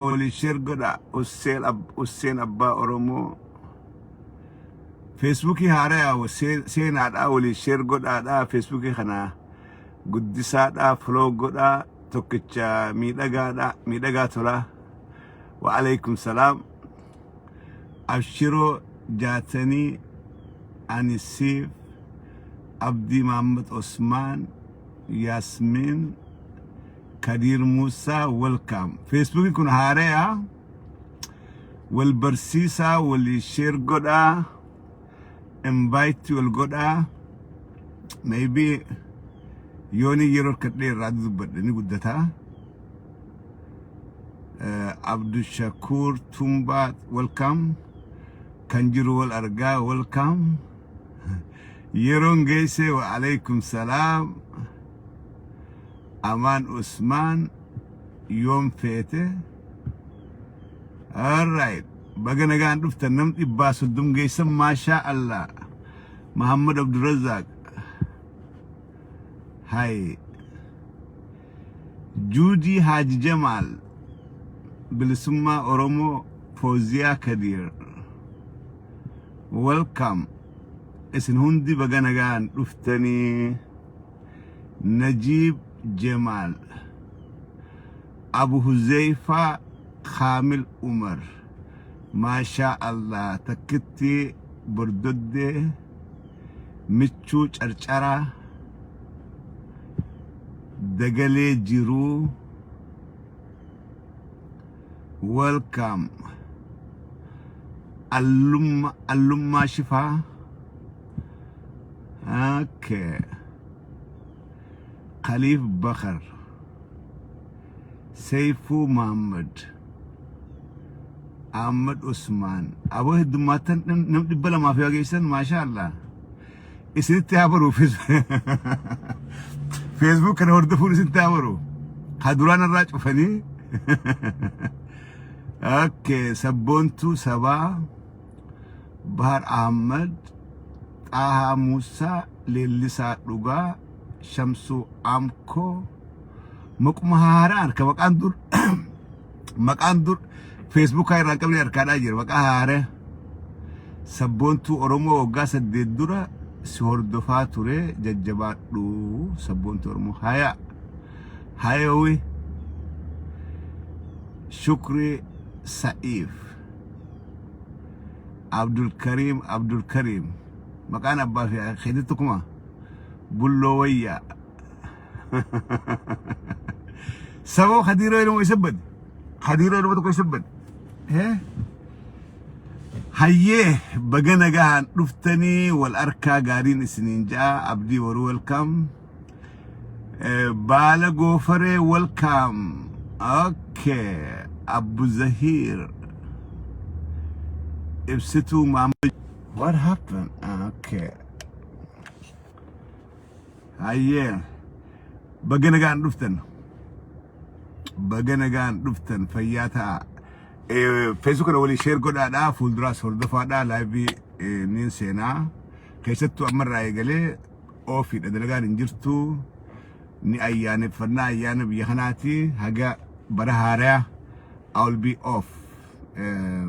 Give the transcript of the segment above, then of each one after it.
Oli Shergoda Hussein Abba Oromo Facebooki haaraa seenaadhaa Oli Shergodaadhaa Facebooki kana guddisaadhaa follow godhaa tokkicha miidhagaa tola wa alaykum salam abshiro jaatanii Anisif Abdi Muhammad Osman Yasmin Kadir Musa welcome Facebook kun haaraa wal barsiisa wal share godhaa invite wal godhaa maybe yoni yeroo kadhee raadu dubbadhani guddataa Abdul Shakur Tumba welcome Kanjiru wal argaa welcome yeron geese wa alaykum salam Aman Usman Yom Fete all right baganagaan dhuftan nam dhibbaa soddom geessan maasha Allah Muhammad Abdul Razzaq Hi Judy Haji Jamal Bilisumma Oromo Fozia Kadir welcome isin hundi baganagaan dhuftani Najib Jamal Abu Huzaifa Khamil Umar Masha Allah takitti burdodde michu carcara dagale jiru welcome allumma shifa okay Khalif Bakhar Saifu Muhammad Ahmad Usman Abu Hidmatan nam dibbala ma fi wageysan masha Allah isinitti habaru Facebook kana hordofun isinitti habaru hadurana irraa cufanii okay Sabbontu Saba Bahar Ahmad Taha Musa Lelisa Dhugaa Shamsu Amko Mukmaharan ka maqaan dur Facebook ay raqamni arkada jira maqaare Sabbontu Oromo waggaa 8 dura si hordofaa ture jajjabaadhu Sabbontu Oromo hayawi Shukri Saif Abdul Karim maqaan abbaa fi khidittukuma Bullowaya Sabo Khadiro ilmo isabad Khadiro ilmo to ko isabad Hayye baganagaan dhuftani wal arkaa gaarin isinin jaa Abdi Waru welcome Bala Gofare welcome okay Abu Zahir Ibsitu Muhammad what happened okay Hayye baganagaan dhuftan fayyata Facebook kana wali share godhaadha fuulduras hordofaadha live nin seenaa keessattuu amarraa eegalee ofiidha dalagaan hin jirtu ni ayyaaneffannaa ayyaana biyya kanaati haga bara haaraa I will be off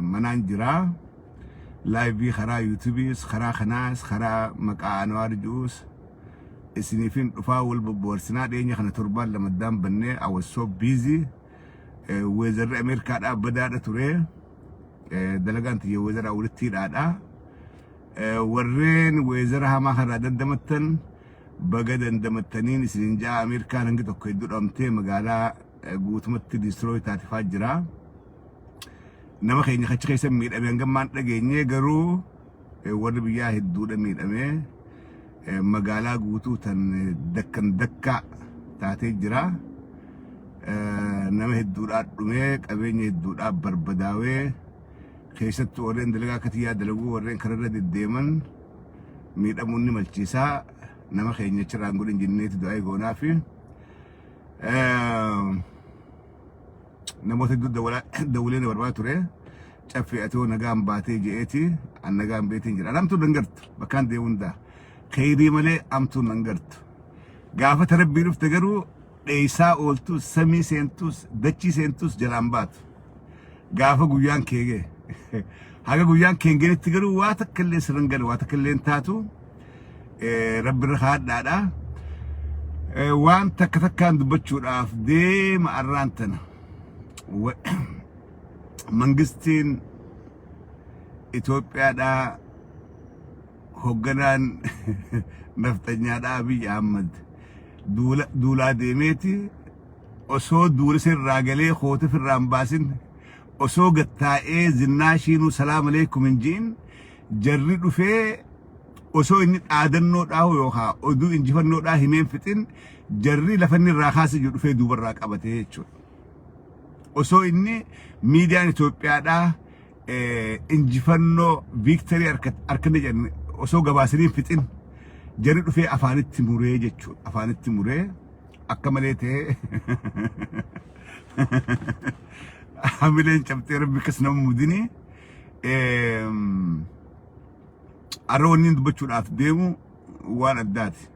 manaan jira live karaa YouTube karaa kanaas karaa maqaa Anwar Juus isinifin dhufaa wal bobborsinaa dheenya kana torbaan lamaddaan bannee I was so busy weezarri Ameerikaadhaa badaadha ture dalagaan tiyya weezara walittiidhaadha warreen weezara hamaa karaa dandamattan baga dandamattaniin isinin jaa Ameerikaan hangi tokko hedduu dhamtee magaalaa guutumatti destroy taatifaa jira nama keenya kachi keessa miidhame hangammaan dhageenye garuu warri biyyaa hedduudha miidhame magaalaa guutuu tan dakka taatee jira nama hedduudhaa dhume qabeenya hedduudhaa barbadaawee keessattuu warreen dalagaa katiyyaa dalaguu warreen kararra deddeeman miidhamuun ni malchiisaa nama keenya chiraan godhin jinneeti du'aa goonaa fi namoota hedduu dawuleen barbaadaa ture caffee atoo nagaan baatee je'eeti an nagaan beetiin jira namtu dangartu bakkaan deemuundaa khayrii malee amtu nangartu gaafa tarabbii dhufte garuu dheeysaa ooltus samii seentus dachii seentus jalaan baatu gaafa guyyaan keege haga guyyaan keengenitti garuu waa takkallee sirangale waa takkallee taatu rabbi rahaadhaadha waan takka takkaan dubbachuudhaaf deema arraantana mangistiin Itoophiyaadha hogganaan naftanyaadha Abiy Ahmed duulaa deemeeti osoo duulisirraa galee khootifirraan baasin osoo gattaa'ee zinnaashiinu salaam alaykum injiin jarri dhufee osoo inni dhaadannoodhaa yookaan oduu injifannoodhaa himeen fixin jarri lafanni irraa kaasee jiru dhufee duubarraa qabatee jechuudha. Osoo inni miidiyaan Itoophiyaadhaa injifannoo viiktarii harkatti jedhan osoo gabaasaniin fixin jarri dhufee afaanitti muree jechuudha. Afaanitti muree akka malee ta'ee hamileen cabtee rabbi kas nama mudini arroonni dubbachuudhaaf deemu waan addaati.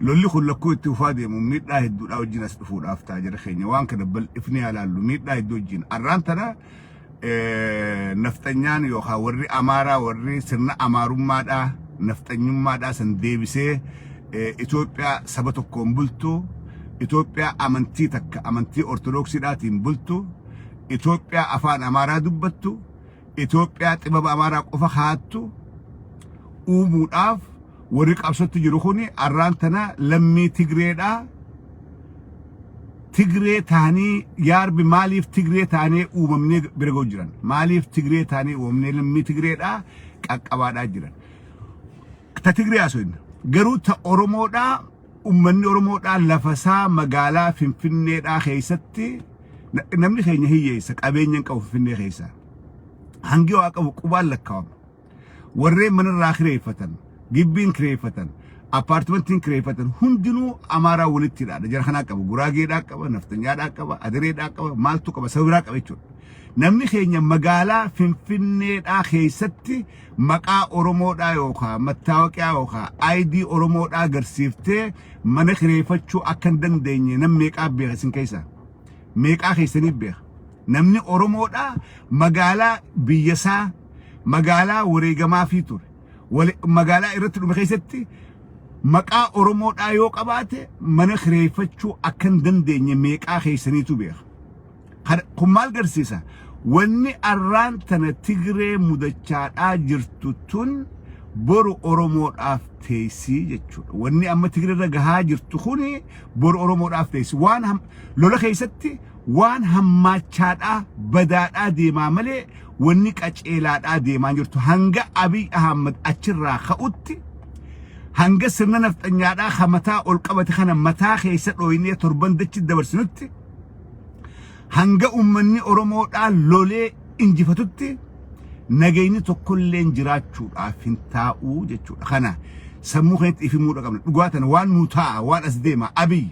lolli kun lakkoo itti ufaa deemu miidhaa hedduudhaa wajjin as dhufuudhaaf ta'a jira keenya waan kana bal'ifnee ilaallu miidhaa hedduu wajjin arraan tana naftanyaan yookaan warri amaaraa warri sirna amaarummaadhaa naftanyummaadhaa san deebisee Itoophiyaa saba tokkoon bultu Itoophiyaa amantii takka amantii ortodoksiidhaatiin bultu Itoophiyaa afaan amaaraa dubbattu Itoophiyaa xibaba amaaraa qofa haattu uumuudhaaf warri qabsootti jiru kuni arraan tana lammii Tigreedhaa Tigree taanii yaarbi maaliif Tigree taanii uumamnee bira ga'u jiran maaliif Tigree taanii uumamnee lammii Tigreedhaa qaqqabaadhaa jiran ta Tigree asoin garuu ta Oromoodhaa ummanni Oromoodhaa lafasaa magaalaa Finfinneedhaa keessatti namni keenya hiyyeessa qabeenyaan qabu Finfinnee keessa hangi waa qabu qubaan lakkaawama warreen manarraa kireeffatan gibbiin kireeffatan apartmentiin kireeffatan hundinuu amaaraa walitti hidhaadha jara kanaa qaba guraageedhaa qaba naftanyaadhaa qaba adireedhaa qaba maaltu qaba sabiraa qaba jechuudha namni keenya magaalaa Finfinneedhaa keessatti maqaa Oromoodhaa yookaan mattaawoqiyaa yookaan ID Oromoodhaa agarsiiftee mana kireeffachuu akka hin dandeenye nam meeqaa beeka isin keessa meeqaa keessanii beeka namni Oromoodhaa magaalaa biyyasaa magaalaa wareegamaa fi ture magaalaa irratti dhume keessatti maqaa Oromoodhaa yoo qabaate mana kireeffachuu akka hin dandeenye meeqaa keessaniitu beeka kun maal garsiisa wanni arraan tana Tigree mudachaadhaa jirtu tun boru Oromoodhaaf teessii jechuudha wanni amma Tigreerra gahaa jirtu kuni boru Oromoodhaaf teessi waan lola keessatti waan hammaachaadhaa badaadhaa deemaa malee wanni qaceelaadhaa deemaa jirtu hanga Abiy Ahmed achirraa ka'utti hanga sirna naftanyaadhaa hamataa ol qabate kana mataa keessa dhooynee torban dachi dabarsinutti hanga ummanni Oromoodhaa lolee injifatutti nagayni tokkolleen jiraachuudhaaf hin taa'uu jechuudha kana sammuu keetti ifimuudha qabna dhugaatan waan nu taa'a waan as deema Abiy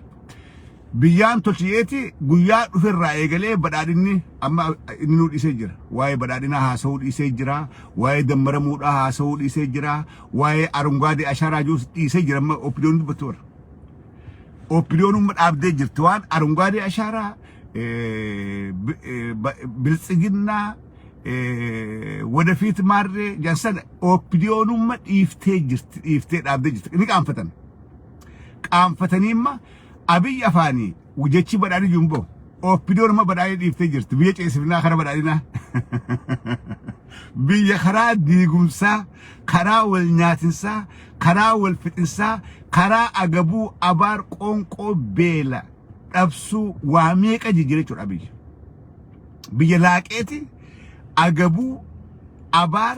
biyyaan tolchiyeeti guyyaa dhuferraa eegalee badhaadhinni amma inni nu dhiisee jira waa'ee badhaadhinaa haasa'uu dhiisee jira waa'ee dammaramuudhaa haasa'uu dhiisee jira waa'ee arungaadee ashaaraa juus dhiisee jira amma opiniyoon dubbatu warra opiniyoonumma dhaabdee jirti waan arungaadee ashaaraa biltsiginnaa ወደፊት ማሬ ጃንሰን ኦፒዲዮኑም ኢፍቴ ዳብደ ጅት እኒ ቃንፈተኒማ አብይ አፋኒ ውጀቺ በዳኒ ጁምቦ ኦፒዲዮኑማ በዳኒ ኢፍቴ ጅርት ብየ ጨስፍና ከረ በዳኒና ብየ ከራ ዲጉምሳ ከራ ወልኛትንሳ ከራ ወልፍጥንሳ ከራ አገቡ አባር ቆንቆ ቤላ ጠብሱ ዋሜቀ ጅጅረቹ አብይ ብየ ላቄቲ አገቡ አባር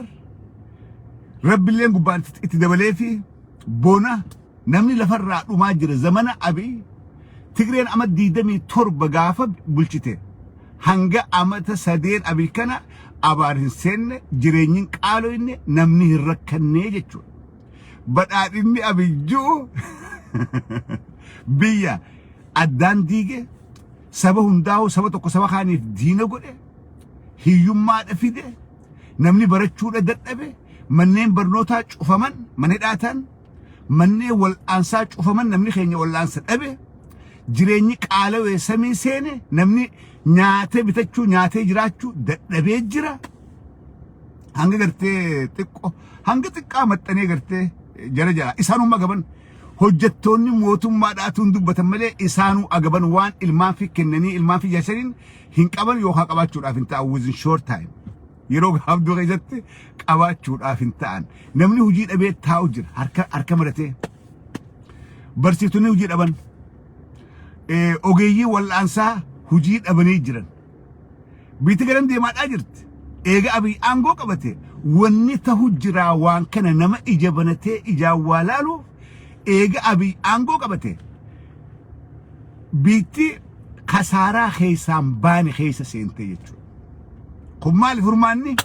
ረብሌን ጉባን ኢትደበሌፊ ቦና ነምኒ ለፈራ ዱማ ጅረ ዘመነ አብይ ትግሬን አመት ዲደሚ ቶር በጋፈ ቡልቺቴ hanга አመተ ሰዴን አብይ ከና አባርን ሰነ ጅሬኝን ቃሎይነ ነምኒ ይረከነ ጀቹ በዳድኒ አብዩ ብያ አዳን ዲገ ሰበ ሁንዳው ሰበ ተኮ ሰበ ካኒ ዲነ ጎደ hiyyummaa dhafide namni barachuudha dadhabe manneen barnootaa cufaman mana dhaatan manneen wal'aansaa cufaman namni keenya wal'aansa dhabe jireenyi qaala'ee samii seene namni nyaatee bitachuu nyaatee jiraachuu dadhabee jira hanga gartee xiqqaa maxxanee gartee jara isaanuma gaban hojjettoonni mootummaadhaatuun dubbatan malee isaanuu agaban waan ilmaan fi kennanii ilmaan fi jaasaniin hin qaban yookaan qabaachuudhaaf hin ta'an within short time yeroo gaabduu keessatti qabaachuudhaaf hin ta'an namni hojii dhabee taa'u jira harka maratee barsiisonni hojii dhaban ogeeyyii wal'aansaa hojii dhabanii jiran biitti garan deemaadhaa jirti eega abii aangoo qabate wanni ta'u jira waan kana nama ija banatee ijaan waa laaluuf eega abii aangoo qabate biitti kasaaraa keessaan baane keessa seentee jechuudha. Kun maaliif furmaanni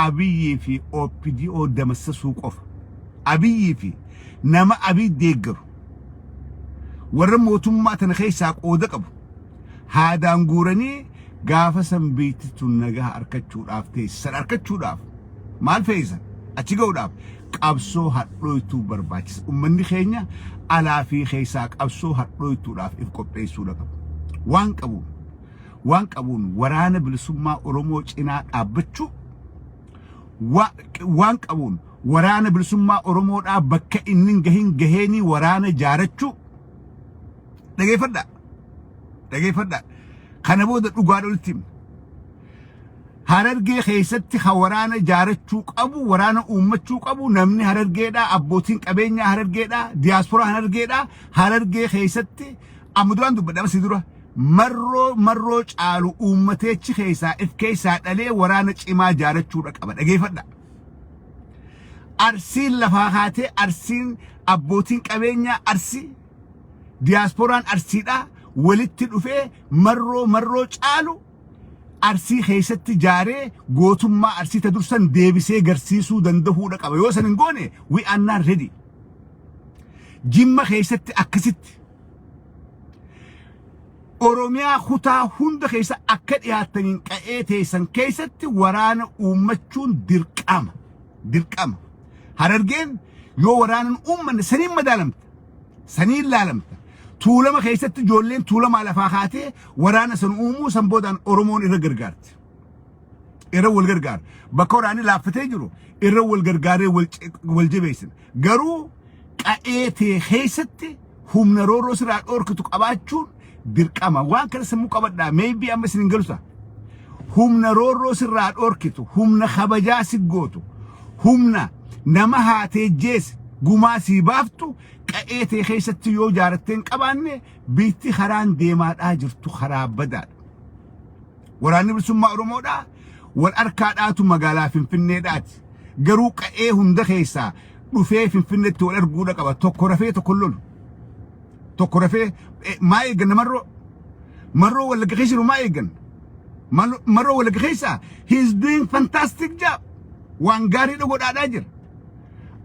abiyyii fi OPDO damassasuu qofa. Abiyyii fi nama abii deeggaru warra mootummaa tana keessaa qooda qabu haadaan guuranii gaafa san biitti nagaa argachuudhaaf teessisan argachuudhaaf maal fe'isan achi ga'uudhaaf qabsoo hadhooytuu barbaachisa. Uummanni keenya alaa fi keessaa qabsoo hadhooytuudhaaf if qopheessuudha qabu. Waan qabuun waraana bilisummaa Oromoo cinaa dhaabbachuu waan qabuun waraana bilisummaa Oromoodhaa bakka inni gahin gaheenii waraana jaarachuu dhageeffadha. Kana booda dhugaa dhultiin Harargee keessatti waraana jaarachuu qabu waraana uummachuu qabu namni Harargeedhaa abbootiin qabeenyaa Harargeedhaa diiyaasporaa Harargeedhaa Harargee keessatti amuduraan dubbadha basi dura marroo caalu uummateechi keessaa if keessaa dhalee waraana cimaa jaarachuudha qaba dhageeffadha. Arsiin lafaa haatee arsiin abbootiin qabeenyaa arsii diiyaasporaan arsiidhaa walitti dhufee marroo caalu arsii keessatti jaaree gootummaa arsii ta dursan deebisee garsiisuu danda'uudha qaba. Yoo san hin goone we are not ready. Jimma keessatti akkasitti Oromiyaa kutaa hunda keessa akka dhiyaataniin qa'ee teessan keessatti waraana uummachuun dirqama. Harargeen yoo waraanan uummanne saniin madaalamta saniin laalamta. Tuulama keessatti ijoolleen tuulama lafaa kaatee waraana san uumuu san boodaan Oromoon irra gargaarti. Irra wal gargaara. Bakka waraanni laaffatee jiru irra wal gargaaree wal jabeessan. Garuu qa'ee tee keessatti humna roorroo sirraa dhoorkitu qabaachuun dirqama. Waan kana sammuu qabadhaa. Maybe amma isin hin galusa. Humna roorroo sirraa dhoorkitu, humna kabajaa si gootu, humna nama haatee jees gumaa sii baaftu qa'ee tee keessatti yoo jaaratteen qabaanne biitti karaan deemaadhaa jirtu karaa badaadha. Waraanni bilisummaa Oromoodhaa wal arkaadhaatu magaalaa Finfinneedhaati. Garuu qa'ee hunda keessaa dhufee Finfinneetti wal arguudha qaba. Tokko rafee tokko lolu. Tokko rafee maa eegganna marroo Wallagga keessa jiru maa eegganna. Marroo Wallagga keessa he is doing fantastic job. Waan gaarii godhaadhaa jira.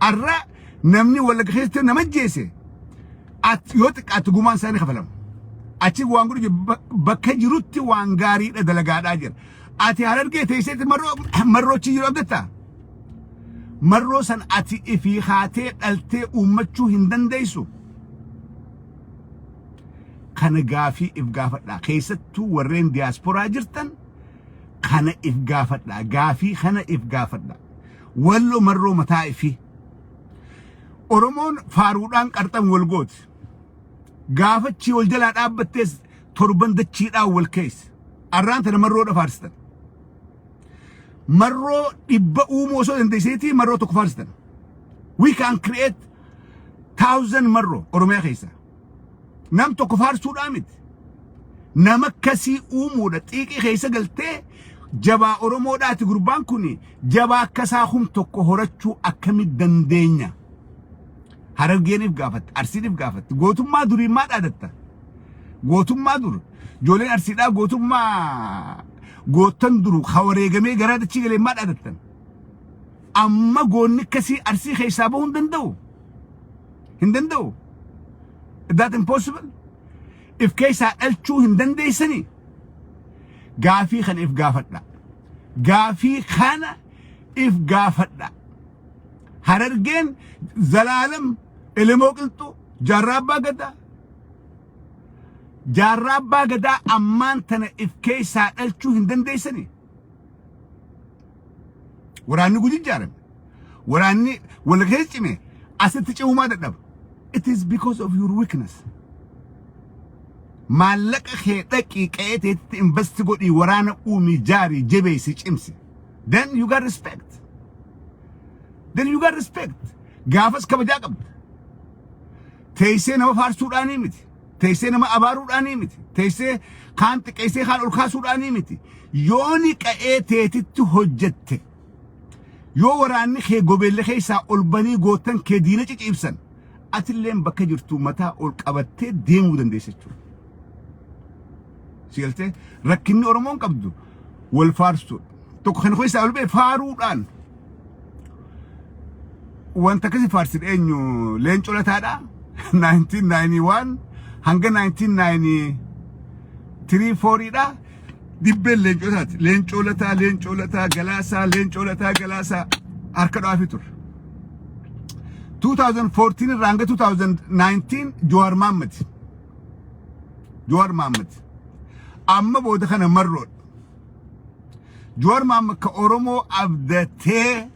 Arra namni Wallagga keessatti nama jeese yoo xiqqaatti gumaan isaanii kafalamu. Achi waan godhu bakka jirutti waan gaariidha dalagaadhaa jira. Ati Harargee teesseetti marroochi jiru abdattaa. Marroo san ati ifii haatee dhaltee uummachuu hin dandeessu. Kana gaafii if gaafadhaa. Keessattuu warreen diiyaasporaa jirtan kana if gaafadhaa. Gaafii kana if gaafadhaa. Wallo marroo mataa ifii. Oromoon faaruudhaan qarxan wal gooti. Gaafachi wal jalaa dhaabbattees torban dachiidhaan wal keessa. Arraan tana marroodha faarsistan. Marroo dhibba uumuu osoo dandeesseetii marroo tokko faarsistan. We can create 1,000 marroo Oromiyaa keessa. Nam tokko faarsuudhaa miti. Nama akkasii uumuudha xiiqii keessa galtee jabaa Oromoodhaati gurbaan kun jabaa akkasaa tokko horachuu akkamitti dandeenya. Harargeeniif gaafatti, Arsiiniif gaafatti, gootummaa durii maa dhaadatta? Gootummaa dur, ijoolleen Arsiidhaa gootummaa gootan duru hawareegamee garaa dachii galee maa dhaadattan? Amma goonni akkasii Arsii keessaa bahuu hin danda'u. Is that impossible? If keessaa dhalchuu hin dandeessanii? Gaafii kana if gaafadha. Gaafii kana if gaafadha. Harargeen Zalaalam Elemoo Qilxuu Jaarraa Abbaa Gadaa jaarraa abbaa gadaa ammaan tana if keessaa dhalchuu hin dandeessani. Waraanni gujii jaarame. Waraanni wal keessa cime asitti cimumaa dadhaba. It is because of your weakness. Maallaqa kee dhaqii qe'eeteetti invest godhii waraana uumii jaarii jabeessi cimsi. Then you got respect. Then you got respect. Gaafas kabajaa qabda. Teessee nama faarsuudhaanii miti. Teessee nama abaaruudhaanii miti. Teessee kaan xiqqeessee kaan ol kaasuudhaanii miti. Yooni qe'eeteetitti hojjette. Yoo waraanni kee gobeelle keessaa ol banii gootan kee diina ciciibsan. Atilleen bakka jirtu mataa ol qabattee deemuu dandeessa jechuudha. Sigaltee rakkinni Oromoon qabdu wal faarsuudha. Tokko kan keessaa ol ba'e faaruudhaan wanta akkasii faarsin eenyu Leencoo Lataadha 1991 hanga 1993 dha. Dibbeen Leencoo Lataa Galaasaa harka dhaafi ture. 2014 irraa hanga 2019 Jawaar Mohammed amma booda kana marroodha. Jawaar Mohammed ka Oromoo abdatee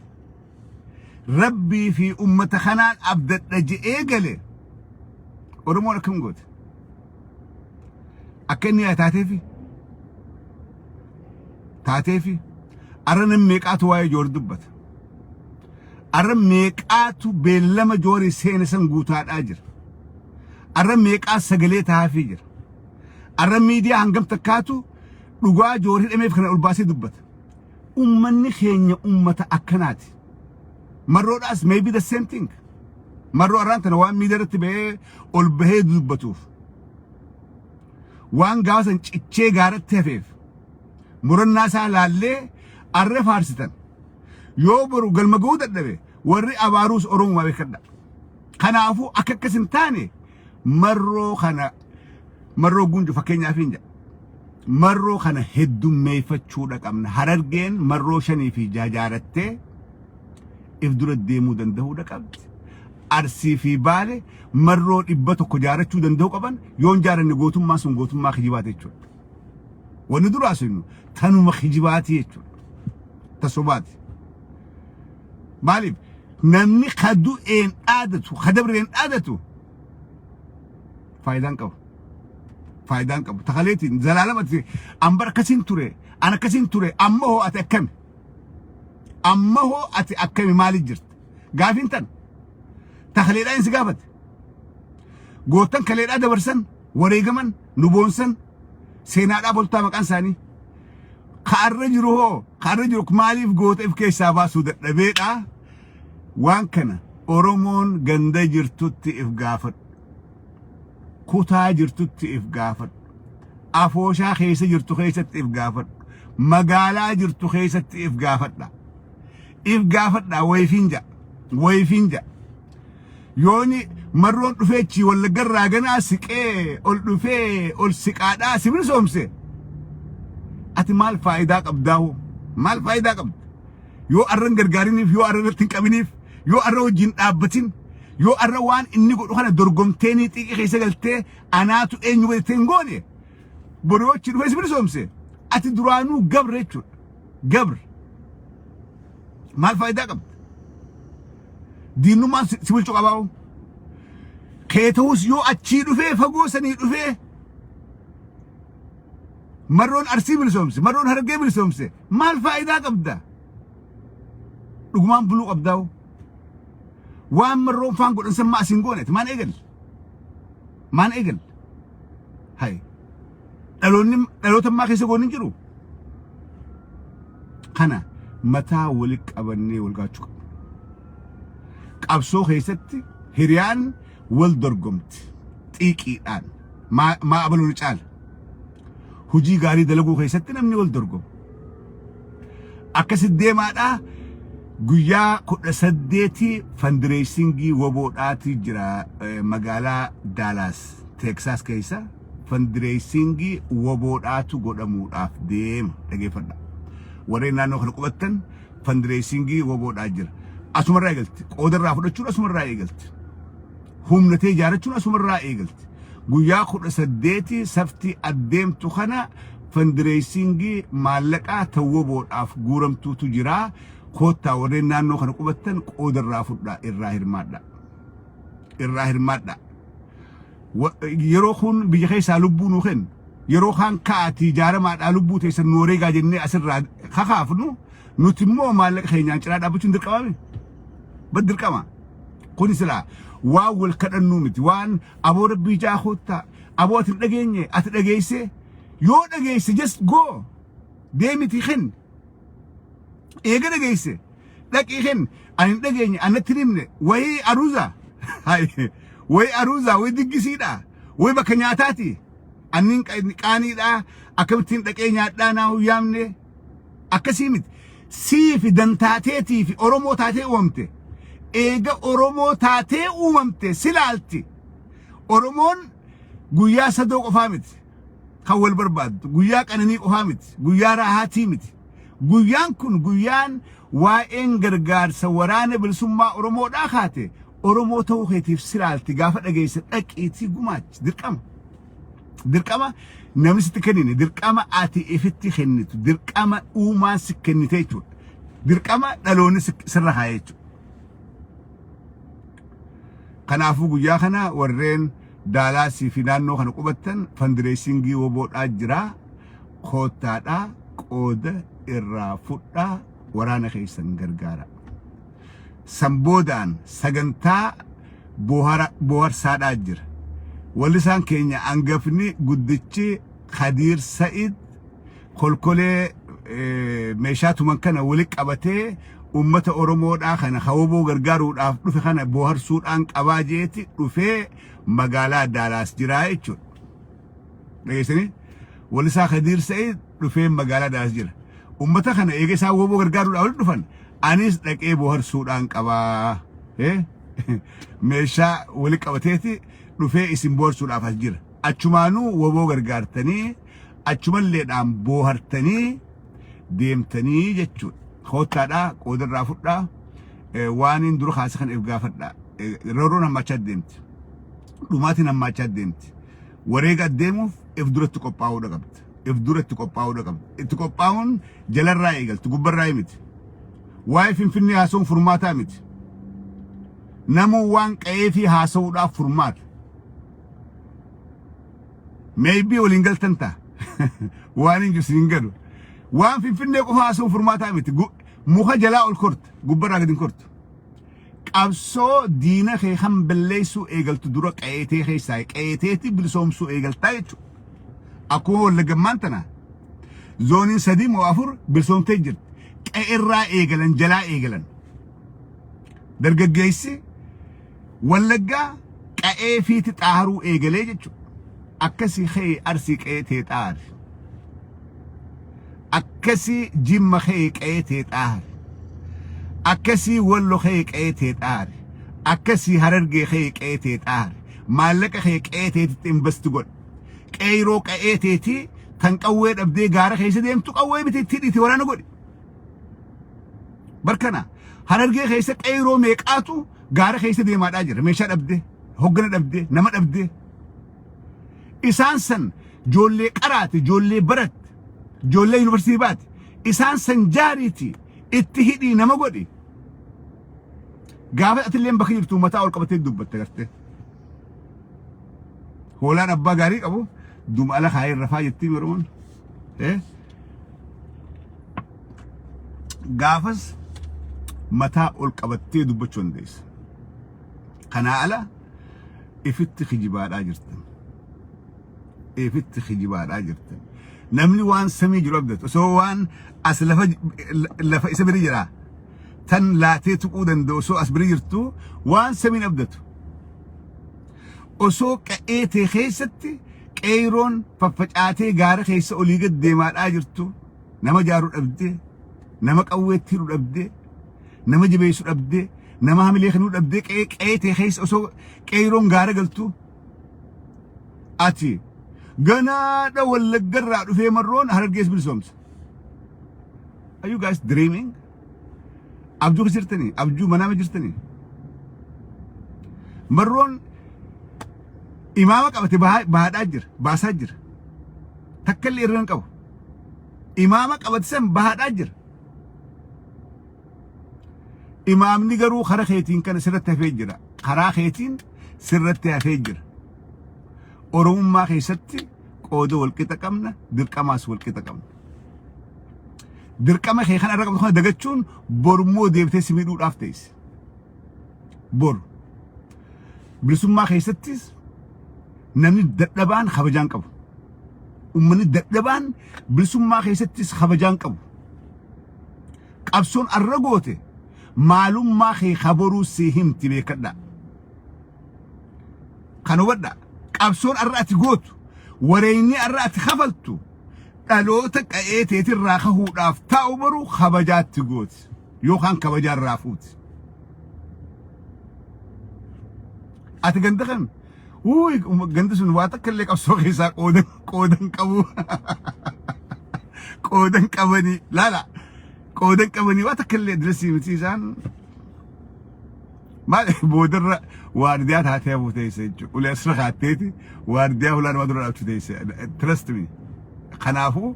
Rabbii fi ummata kanaan abdadha je'ee gale Oromoon akkam goote akka inni taateefi arran meeqaatu waa'ee Joor dubbata. Arran meeqaatu beellama Joorii seena san guutaadhaa jira. Arran meeqaa sagalee taafii jira. Arran miidiyaa hangam takkaatu dhugaa Joorii hidhameef kana ol baasee dubbata. Ummanni keenya ummata akkanaati. Marroodhaas maybe the same thing. Marroo arraan tana waan miidiyaa irratti bahee ol bahee dubbatuuf. Waan gaasan cichee gaaratti hafeef. Murannaa isaa laallee arra faarsitan. Yoo boru galma ga'uu dadhabe warri abaaruus Oromoo beekadha. Kanaafuu akka akkasin taane marroo gunju fakkeenyaaf hin jedha. Marroo kana heddummeeffachuudha qabna. Harargeen marroo 5 fi 6 jaarattee if dura deemuu danda'uudha qabdi. Arsii fi Baale marroo 100 jaarachuu danda'u qaban yoon jaaranne gootummaa sun gootummaa kijibaati jechuudha. Wanni duraa sinu tanuma kijibaati jechuudha. Tasobaati. Maaliif namni kadu'een dhaadatu kadabreen dhaadatu faayidaan qabu. Takaleetiin zalaalamatti ambar akkasin ture ana akkasin ture amma hoo ati akkami maaliif jirta gaafin tan takaleedhaa insi gaafate gootan kaleedhaa dabarsan wareegaman nu boonsan seenaadhaa boltaa maqaan isaanii kaarra jiru maaliif goota if keessaa baasuu dadhabeedhaa. Waan kana Oromoon ganda jirtutti if gaafadhu. Kutaa jirtutti if gaafadhu. Afooshaa keessa jirtu keessatti if gaafadhu. Magaalaa jirtu keessatti if gaafadha. If gaafadha wayfinja. Yooni marroon dhufeechi wallaggarraa ganaa siqee ol dhufee ol siqaadhaa sibil soomse. Ati maal faayidaa qabdaahu? Maal faayidaa qabda? Yoo arran gargaariniif yoo arran irratti hin qabiniif yoo arra wajjin dhaabbatin yoo arra waan inni godhu kana dorgomteenii xiqqee keessa galtee anaatu eenyu godhatee hin goone boroochi dhufee sibil soomse. Ati duraanuu gabra jechuudha. Gabra. Maal faayidaa qabda? Diinummaan sibilchuu qabaawu. Kee ta'us yoo achii dhufee fagoo sanii dhufee marroon Arsii bilisoomse marroon Harargee bilisoomse maal faayidaa qabda? Dhugumaan buluu qabdaawu. Waan marroon faan godhan san maasiin gooneeti maan eegal. Hay dhaloota maa keessa goon hin jiru. Kana mataa walitti qabannee wal gaachuu qabna. Qabsoo keessatti hiriyaan wal dorgomti xiiqiidhaan maa abaluun caala. Hujii gaarii dalaguu keessatti namni wal dorgomu. Akkasitti deemaadhaa guyyaa 18 fundraisingii woboodhaati jira magaalaa Dallas Texas keessa fundraisingii woboodhaatu godhamuudhaaf deema dhageeffadha. Warreen naannoo kana qubattan fundraisingii woboodhaa jira. Asumarraa eegalti. Qoodarraa fudhachuun asumarraa eegalti. Humnatee ijaarachuun asumarraa eegalti. guyyaa 18 saftii adeemtu kana fundraisingii maallaqaa tawwaboodhaaf guuramtuutu jira koottaa warreen naannoo kana qubattan qoodarraa fudhaa irraa hirmaadha yeroo kun biyya keessaa lubbuu nu kennu yeroo kan kaati jaaramaadhaa lubbuu teessan nooreegaa jennee asirraa kakaafnu nuti immoo maallaqa keenyaan ciraa dhaabbachuun dirqama dirqama kun silaa waan wal kadhannuu miti waan aboo rabbii jaakoottaa aboo ati dhageenye ati dhageesse yoo dhageesse just go deemiti kenn eega dhageesse dhaqii kenn ani dhageenye anatti himne wayii aruuza wayii diggisiidha wayii bakka nyaataati annin qaaniidha akkamittiin dhaqee nyaadhaa naa huyyaamne akkasii miti siifi dantaateetii fi oromoo taatee uumamte eega oromoo taatee uumamte silaalti oromoon guyyaa sadoo qofaa miti kan wal barbaaddu guyyaa qananii qofaa miti guyyaa raahaatii miti guyyaan kun guyyaan waa'een gargaarsa waraana bilisummaa oromoodhaa kaate oromoo ta'uu keetiif silaalti gaafa dhageesse dhaqiitii gumaachi dirqama namni sitti kennine dirqama ati ifitti kennitu dirqama uumaan si kennite jechuudha dirqama dhaloonni sirra haa jechuudha kanaafuu guyyaa kana warreen daalaasii fi naannoo kana qubattan fundraisingii woboodhaa jira koottaadhaa qooda irraa fudhaa waraana keessan gargaara samboodaan sagantaa boharsaadhaa jira wallisaan keenya angafni guddichi Khadiir Sa'id kolkolee meeshaa tuman kana wali qabatee ummata oromoodhaa kana hawaboo gargaaruudhaaf dhufe kana boharsuudhaan qabaa jeeti dhufee magaalaa Daalaas jiraa jechuudha dhageessanii wallisaa Khadiir Sa'id dhufee magaalaa Daalaas jira ummata kana eega isaa hawaboo gargaaruudhaaf wali dhufan anis dhaqee boharsuudhaan qabaa meeshaa wali qabateeti dhufee isin boharsuudhaaf as jira achumaanuu hawaboo gargaartanii achumalleedhaan bohartanii deemtanii jechuudha koottaadhaa qoodarraa fudhaa waaniin dura kaasa kan gaafadhaa rooroon hammachaa deemti dhumaatiin hammachaa deemti wareega deemuuf if duratti qophaa'uudha qabda itti qophaa'uun jalarraa eegalti gubbarraa miti waa'ee finfinnee haasa'uun furmaataa miti namuu waan qa'ee fi haasa'uudhaaf furmaata maybe waliin galtan ta'a waan hin jirsin hin galu waan finfinnee qofa haasa'uun furmaataa miti muka jalaa ol korta gubbarraa gadi hin kortu qabsoo diina kee kan balleessuu eegaltu dura qa'eetee keessaa qa'eeteeti bilisoomsuu eegaltaa jechuudha akkuma wallaggammaan tana zooniin 3 moo 4 bilisoomtee jirti qa'eerraa eegalan jalaa eegalan dargaggeessi wallaggaa qa'ee fiiti xaaruu eegalee jechuudha akkasii kee arsii qa'eetee xaari akkasii jimma kee qa'eetee xaari akkasii wallo kee qa'eetee xaari akkasii harargee kee qa'eetee xaari maallaqa kee qa'eeteetitti investi godha qeyroo qa'eeteeti tan qawwee dhabdee gaara keessa deemtu qawwee biteetti hidhiiti waraana godhi barkana harargee keessa qeyroo meeqaatu gaara keessa deemaadhaa jira meeshaa dhabdee hoggana dhabdee nama dhabdee isaan san joollee qaraate joollee baratte joollee yuunivarsiitii baate isaan san jaariiti itti hidhii nama godhi gaafa atilleen bakka jirtu mataa ol qabatee dubbatte gartee hoolaan abbaa gaarii qabu duma ala kaayee rafaa jettii oromoon gaafas mataa ol qabattee dubbachuu dandeessa kanaa ala ifitti kijibaadhaa jirtan namni waan samii jiru abdatu osoo waan as lafa isa bira jira tan laatee tuquu danda'u osoo as bira jirtu waan samiin abdatu osoo qa'eetee keessatti qeyroon faffacaatee gaara keessa olii gad deemaadhaa jirtu nama jaaruu dhabdee nama qawweetti hidhuu dhabdee nama jabeessuu dhabdee nama hamilee kanuu dhabdee qa'eetee keessa osoo qeyroon gaara galtu ati ganaadha wallaggarraa dhufee marroon harargees bilisoomsa are you guys dreaming abjuu jirtanii abjuu manaama jirtanii marroon إمامة قبت بهاد أجر باسجر تكلي إرن قبو إمامة قبت سم بهاد أجر إمام نجرو خرا خيتين كان سرت فيجرا خرا خيتين سرت فيجر أروم ما خيستي قودو والكتا كمنا دركماس والكتا كمنا دركما خي خنا رقم خنا دغچون بورمو ديبتي سميدو دافتيس بور بلسما خيستيس نمني ددبان خبجان قبو ومن ددبان بلسما خيستيس خبجان قبو قبسون الرغوتي معلوم ما خي خبرو سيهم تبيكدا كانوا بدا قبسون الرأتي غوت وريني الرأتي خفلتو قالوتك ايتي تراخه دافتاو برو خبجات تغوت يوخان كبجار رافوت اتغندخن وي غندسن واتكلك قبسو خيسا قودن قبو قودن قبني لا قودن قبني واتكلك درسي متيزان ما بودر وارديات هاتي ابو تيسج ولا اسرخ هاتيتي وارديا ولا ما درا تيسج ترست مي خنافو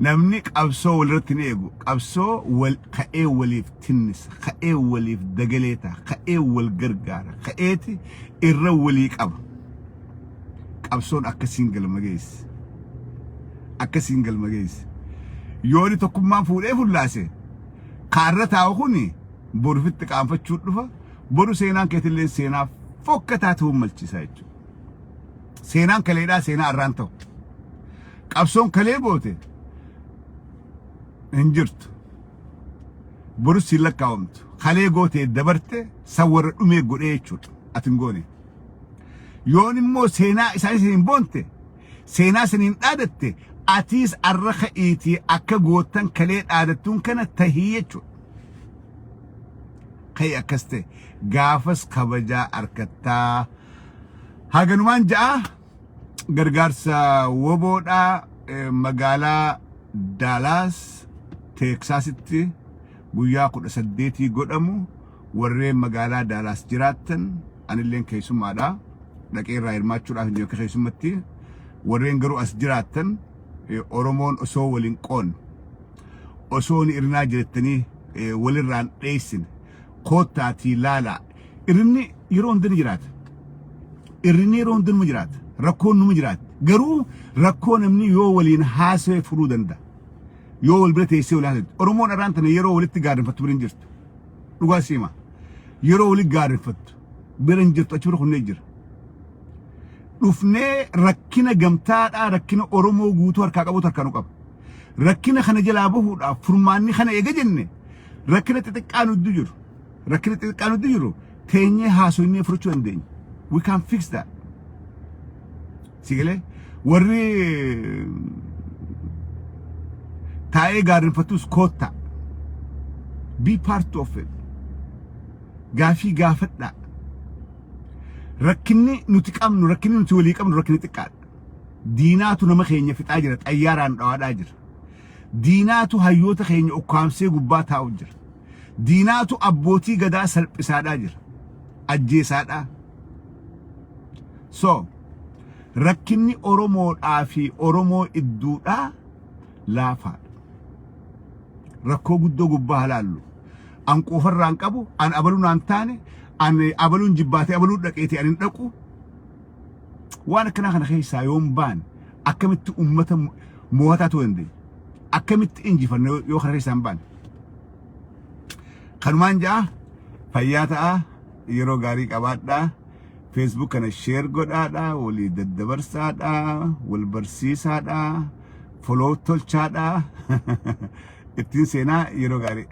نمني قبسو ولرتني ايغو قبسو خاي وليف تنس خاي وليف دغليتا خاي والغرغار خايتي الرولي قبسون اكسينجل مغيس يوني تكما فودي فلاسي قارتاو خوني بورفت قانفچو دفا بورو سينان كيتلين سينا فوكتاتو ملچي سايچو سينان كليدا سينا ارانتو قبسون كلي بوتي انجرت بورو سيلكاومت خلي غوتي دبرته سور دومي غوديچو اتنغوني يوني مو سينا اسايسين بونتي سينا سنين دادتي اتيس الرخيتي اكا غوتن كلي دادتون كان تهيچو خي اكستي غافس خبجا اركتا هاغنوان جا غرغارسا وبودا مغالا دالاس تكساسيتي غويا كود سديتي غدمو وري مغالا دالاس جراتن ان لين كيسمادا دقير راير ماچو داف نيو كيسمتي ورين غرو اس جراتن اورومون اسو ولين قون اسوني ارنا جرتني ولران ديسن كوتاتي لالا إرني يروندن جرات إرني يروندن مجرات ركون مجرات غرو ركون مني يو ولين حاسه فرودندا يو ولبرت يسيو لاهد أرمون أرانتنا يرو ولت غارن فت برنجرت لغاسيما يرو ولت غارن فت برنجرت أشبر خنجر رفني ركنا جمتات ركنا أرمو غوتو هركا قبو تركانو قب ركنا خنا جلابه فرماني خنا يججني ركنا تتقانو الدجر ركنا تتقانو الدجرو تيني هاسو إني فرشو اندين we can fix that سيجلي وري تاي غارن فتوس كوتا be part of it غافي غافتا ركني نتقامنو ركني نتولي قامنو ركني تقاد ديناتو نمخيني في تاجر اياران دواد اجر ديناتو هيوتا خيني اوكامسي غباتا اوجر ديناتو ابوتي غدا سلبسادا اجر اجيسادا so ركني اورومو دافي اورومو ادودا لافا ركو غدو غبا حلالو ان قفران قبو ان ابلون انتاني ان ابلون جباتي ابلو دقيتي ان دقو وانا كنا خيسا يوم بان اكمت امته مواتات وندي اكمت انجي فن يو خيسا بان خنمان جا فياتا يرو غاري قبادا فيسبوك انا شير غدادا ولي ددبرسادا والبرسيسادا فولو تولچادا اتين سينا يرو غاري